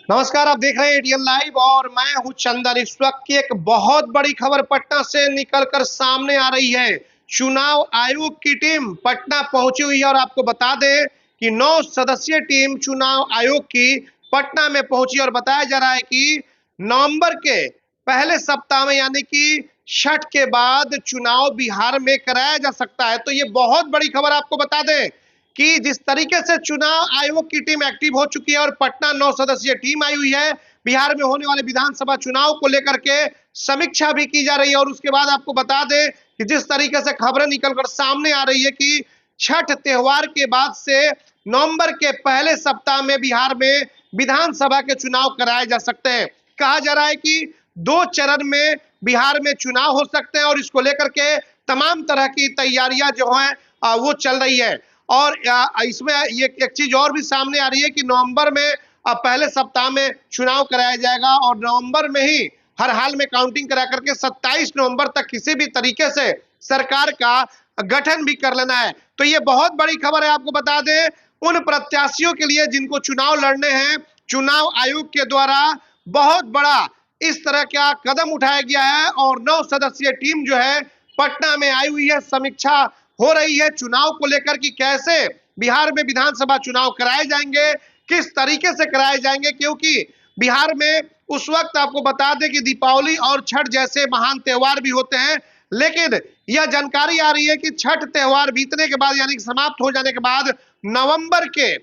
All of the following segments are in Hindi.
नमस्कार, आप देख रहे हैं एटीएन लाइव और मैं हूं चंदन। इस वक्त की एक बहुत बड़ी खबर पटना से निकलकर सामने आ रही है। चुनाव आयोग की टीम पटना पहुंची हुई है और आपको बता दें कि 9 सदस्यीय टीम चुनाव आयोग की पटना में पहुंची और बताया जा रहा है कि नवंबर के पहले सप्ताह में यानी कि छठ के बाद चुनाव बिहार में कराया जा सकता है। तो ये बहुत बड़ी खबर आपको बता दें कि जिस तरीके से चुनाव आयोग की टीम एक्टिव हो चुकी है और पटना 9 सदस्यीय टीम आई हुई है, बिहार में होने वाले विधानसभा चुनाव को लेकर के समीक्षा भी की जा रही है। और उसके बाद आपको बता दें कि जिस तरीके से खबरें निकलकर सामने आ रही है कि छठ त्योहार के बाद से नवंबर के पहले सप्ताह में बिहार में विधानसभा के चुनाव कराए जा सकते हैं। कहा जा रहा है कि 2 चरण में बिहार में चुनाव हो सकते हैं और इसको लेकर के तमाम तरह की तैयारियां जो है वो चल रही है। और इसमें ये एक चीज और भी सामने आ रही है कि नवंबर में पहले सप्ताह में चुनाव कराया जाएगा और नवंबर में ही हर हाल में काउंटिंग करा करके 27 नवंबर तक किसी भी तरीके से सरकार का गठन भी कर लेना है। तो ये बहुत बड़ी खबर है। आपको बता दें उन प्रत्याशियों के लिए जिनको चुनाव लड़ने हैं, चुनाव आयोग के द्वारा बहुत बड़ा इस तरह का कदम उठाया गया है और 9 सदस्यीय टीम जो है पटना में आई हुई है। समीक्षा हो रही है चुनाव को लेकर कि कैसे बिहार में विधानसभा चुनाव कराए जाएंगे, किस तरीके से कराए जाएंगे, क्योंकि बिहार में उस वक्त आपको बता दें कि दीपावली और छठ जैसे महान त्योहार भी होते हैं। लेकिन यह जानकारी आ रही है कि छठ त्योहार बीतने के बाद यानी समाप्त हो जाने के बाद नवंबर के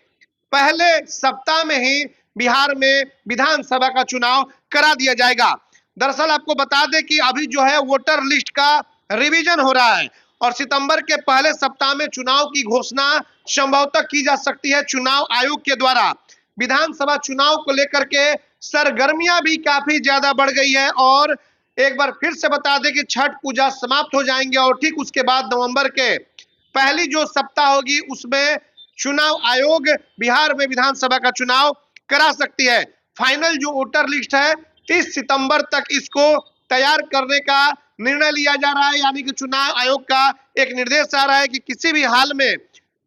पहले सप्ताह में ही बिहार में विधानसभा का चुनाव करा दिया जाएगा। दरअसल आपको बता दें कि अभी जो है वोटर लिस्ट का रिवीजन हो रहा है और सितंबर के पहले सप्ताह में चुनाव की घोषणा संभवतः की जा सकती है चुनाव आयोग के द्वारा। विधानसभा चुनाव को लेकर के सरगर्मियां भी काफी ज्यादा बढ़ गई है और एक बार फिर से बता दें कि छठ पूजा समाप्त हो जाएंगे और ठीक उसके बाद नवंबर के पहली जो सप्ताह होगी उसमें चुनाव आयोग बिहार में विधानसभा का चुनाव करा सकती है। फाइनल जो वोटर लिस्ट है 30 सितंबर तक इसको तैयार करने का निर्णय लिया जा रहा है। यानी कि चुनाव आयोग का एक निर्देश आ रहा है कि किसी भी हाल में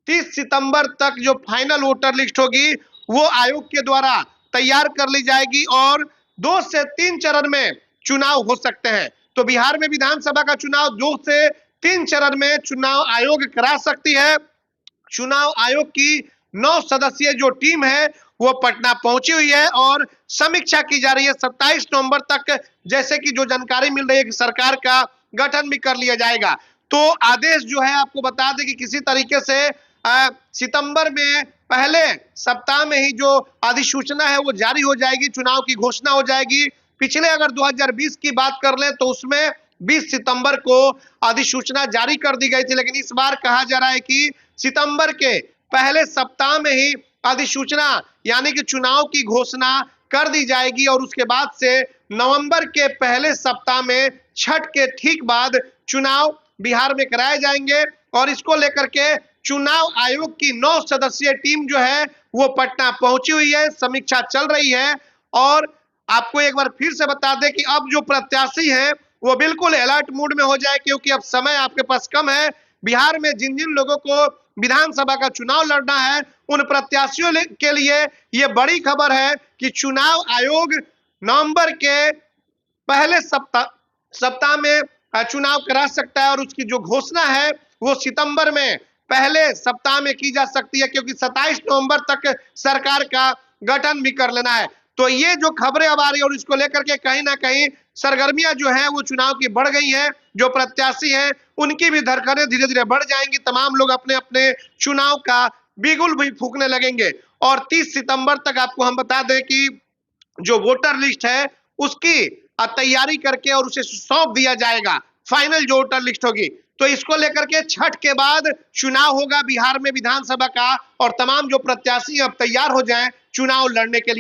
30 सितंबर तक जो फाइनल वोटर लिस्ट होगी वो आयोग के द्वारा तैयार कर ली जाएगी और 2 से 3 चरण में चुनाव हो सकते हैं। तो बिहार में विधानसभा का चुनाव 2 से 3 चरण में चुनाव आयोग करा सकती है। चुनाव आयोग की 9 सदस्यीय जो टीम है वो पटना पहुंची हुई है और समीक्षा की जा रही है। 27 नवंबर तक जैसे कि जो जानकारी मिल रही है कि सरकार का गठन भी कर लिया जाएगा। तो आदेश जो है आपको बता दें कि किसी तरीके से सितंबर में पहले सप्ताह में ही जो अधिसूचना है वो जारी हो जाएगी, चुनाव की घोषणा हो जाएगी। पिछले अगर 2020 की बात कर लें तो उसमें 20 सितंबर को अधिसूचना जारी कर दी गई थी, लेकिन इस बार कहा जा रहा है कि सितंबर के पहले सप्ताह में ही अधिसूचना यानी कि चुनाव की घोषणा कर दी जाएगी और उसके बाद से नवंबर के पहले सप्ताह में छठ के ठीक बाद चुनाव बिहार में कराए जाएंगे। और इसको लेकर के चुनाव आयोग की 9 सदस्यीय टीम जो है वो पटना पहुंची हुई है, समीक्षा चल रही है। और आपको एक बार फिर से बता दें कि अब जो प्रत्याशी हैं वो बिल्कुल अलर्ट मूड में हो जाए, क्योंकि अब समय आपके पास कम है। बिहार में जिन जिन लोगों को विधानसभा का चुनाव लड़ना है उन प्रत्याशियों के लिए यह बड़ी खबर है कि चुनाव आयोग नवंबर के पहले सप्ताह में चुनाव करा सकता है और उसकी जो घोषणा है वो सितंबर में पहले सप्ताह में की जा सकती है, क्योंकि 27 नवंबर तक सरकार का गठन भी कर लेना है। तो ये जो खबरें अब आ रही है और इसको लेकर के कहीं ना कहीं सरगर्मियां जो है वो चुनाव की बढ़ गई हैं। जो प्रत्याशी हैं उनकी भी धड़कनें धीरे धीरे बढ़ जाएंगी। तमाम लोग अपने अपने चुनाव का बिगुल भी फूकने लगेंगे और 30 सितंबर तक आपको हम बता दें कि जो वोटर लिस्ट है उसकी तैयारी करके और उसे सौंप दिया जाएगा, फाइनल जो वोटर लिस्ट होगी। तो इसको लेकर के छठ के बाद चुनाव होगा बिहार में विधानसभा का और तमाम जो प्रत्याशी अब तैयार हो जाएं चुनाव लड़ने के लिए।